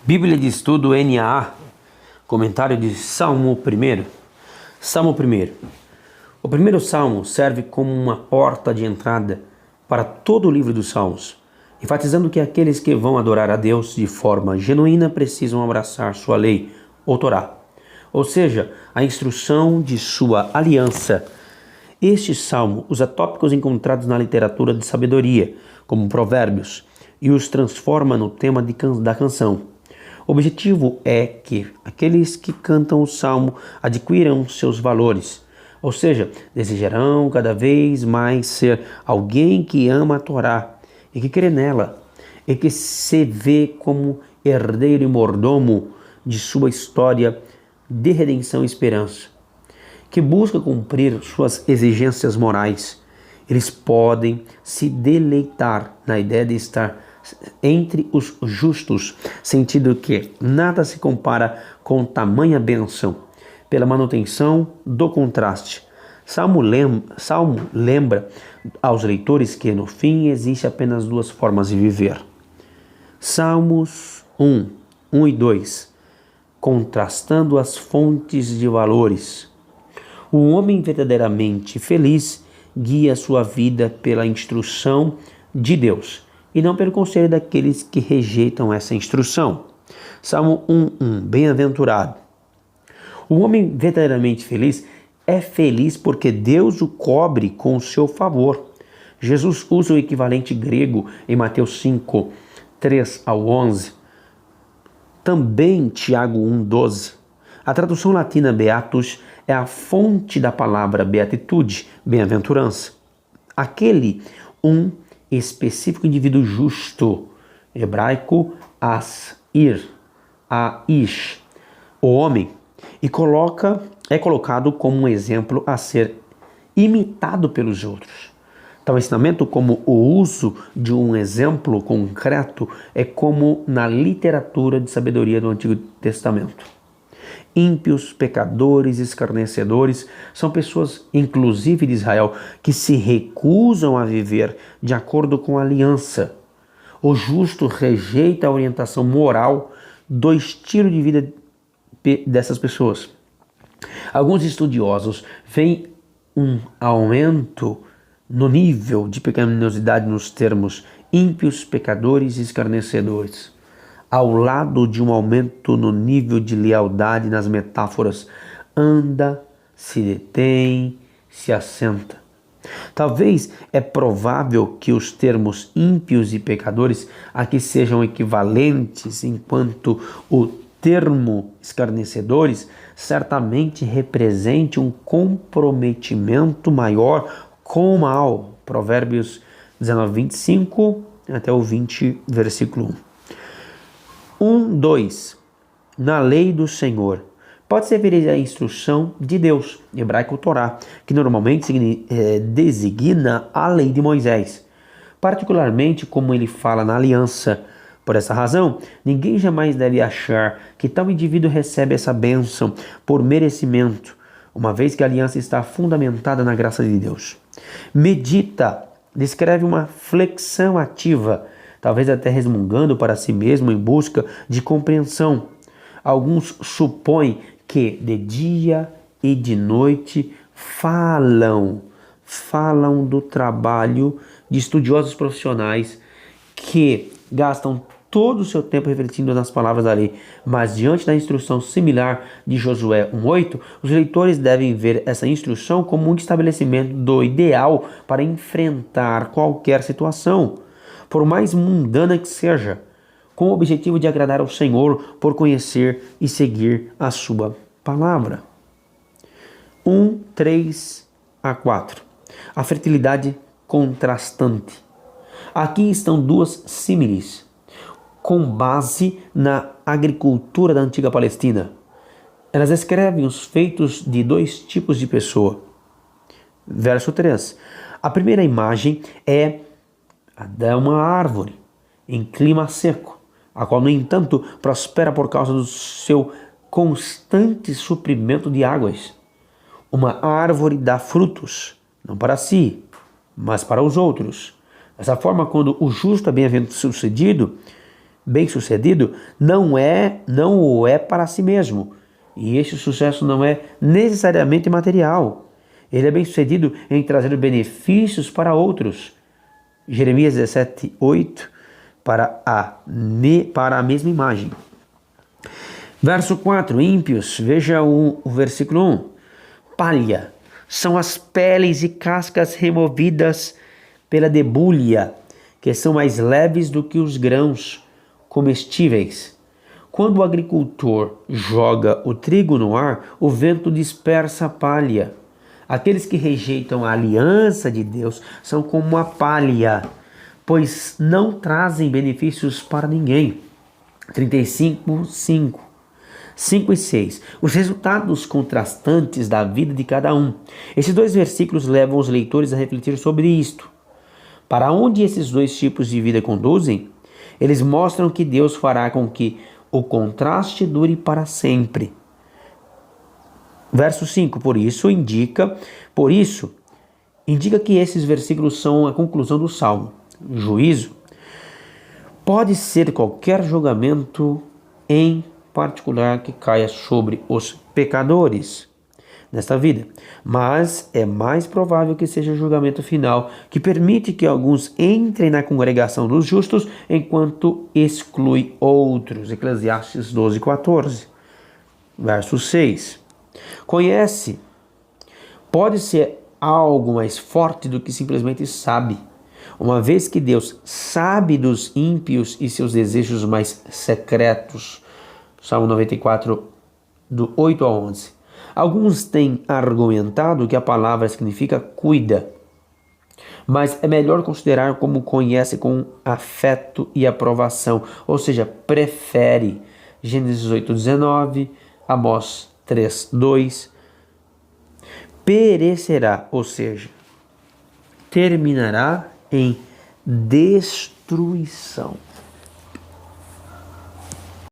Bíblia de Estudo NAA, comentário de Salmo 1. Salmo 1. O primeiro salmo serve como uma porta de entrada para todo o livro dos Salmos, enfatizando que aqueles que vão adorar a Deus de forma genuína precisam abraçar sua lei, ou Torá, ou seja, a instrução de sua aliança. Este salmo usa tópicos encontrados na literatura de sabedoria, como provérbios, e os transforma no tema da canção. O objetivo é que aqueles que cantam o salmo adquiram seus valores, ou seja, desejarão cada vez mais ser alguém que ama a Torá e que crê nela, e que se vê como herdeiro e mordomo de sua história de redenção e esperança, que busca cumprir suas exigências morais. Eles podem se deleitar na ideia de estar entre os justos, sentindo que nada se compara com tamanha bênção, pela manutenção do contraste. Salmo lembra aos leitores que no fim existe apenas duas formas de viver. Salmos 1 e 2, contrastando as fontes de valores. O homem verdadeiramente feliz guia sua vida pela instrução de Deus e não pelo conselho daqueles que rejeitam essa instrução. Salmo 1:1. Bem-aventurado. O homem verdadeiramente feliz é feliz porque Deus o cobre com o seu favor. Jesus usa o equivalente grego em Mateus 5, 3 ao 11. Também Tiago 1:12. A tradução latina beatus é a fonte da palavra beatitude, bem-aventurança. Aquele específico indivíduo justo, hebraico aish, o homem, e é colocado como um exemplo a ser imitado pelos outros. Tal ensinamento, como o uso de um exemplo concreto, é como na literatura de sabedoria do Antigo Testamento. Ímpios, pecadores, escarnecedores são pessoas, inclusive de Israel, que se recusam a viver de acordo com a aliança. O justo rejeita a orientação moral do estilo de vida dessas pessoas. Alguns estudiosos veem um aumento no nível de pecaminosidade nos termos ímpios, pecadores e escarnecedores, ao lado de um aumento no nível de lealdade nas metáforas anda, se detém, se assenta. Talvez é provável que os termos ímpios e pecadores aqui sejam equivalentes, enquanto o termo escarnecedores certamente represente um comprometimento maior com o mal. Provérbios 19:25 até o 20, versículo 1. 2. Na lei do Senhor. Pode se referir à instrução de Deus, hebraico Torá, que normalmente designa a lei de Moisés, particularmente como ele fala na aliança. Por essa razão, ninguém jamais deve achar que tal indivíduo recebe essa bênção por merecimento, uma vez que a aliança está fundamentada na graça de Deus. Medita descreve uma flexão ativa, talvez até resmungando para si mesmo em busca de compreensão. Alguns supõem que de dia e de noite falam do trabalho de estudiosos profissionais que gastam todo o seu tempo refletindo nas palavras da lei, mas diante da instrução similar de Josué 1:8, os leitores devem ver essa instrução como um estabelecimento do ideal para enfrentar qualquer situação, por mais mundana que seja, com o objetivo de agradar ao Senhor por conhecer e seguir a sua palavra. 3 a 4. A fertilidade contrastante. Aqui estão duas símiles, com base na agricultura da antiga Palestina. Elas descrevem os feitos de dois tipos de pessoa. Verso 3. A primeira imagem é a de uma árvore em clima seco, a qual, no entanto, prospera por causa do seu constante suprimento de águas. Uma árvore dá frutos, não para si, mas para os outros. Dessa forma, quando o justo é bem-sucedido, bem-sucedido não o é para si mesmo. E este sucesso não é necessariamente material. Ele é bem-sucedido em trazer benefícios para outros. Jeremias 17:8, para a mesma imagem. Verso 4, ímpios, veja o versículo 1. Palha são as peles e cascas removidas pela debulha, que são mais leves do que os grãos comestíveis. Quando o agricultor joga o trigo no ar, o vento dispersa a palha. Aqueles que rejeitam a aliança de Deus são como a palha, pois não trazem benefícios para ninguém. 35:5. 5 e 6. Os resultados contrastantes da vida de cada um. Esses dois versículos levam os leitores a refletir sobre isto. Para onde esses dois tipos de vida conduzem? Eles mostram que Deus fará com que o contraste dure para sempre. Verso 5, por isso indica que esses versículos são a conclusão do Salmo. Juízo pode ser qualquer julgamento em particular que caia sobre os pecadores nesta vida, mas é mais provável que seja o julgamento final, que permite que alguns entrem na congregação dos justos, enquanto exclui outros. Eclesiastes 12:14. Verso 6. Conhece pode ser algo mais forte do que simplesmente sabe. Uma vez que Deus sabe dos ímpios e seus desejos mais secretos. Salmo 94, do 8 a 11. Alguns têm argumentado que a palavra significa cuida, mas é melhor considerar como conhece com afeto e aprovação, ou seja, prefere. Gênesis 8:19, Amós 3:2. Perecerá, ou seja, terminará em destruição.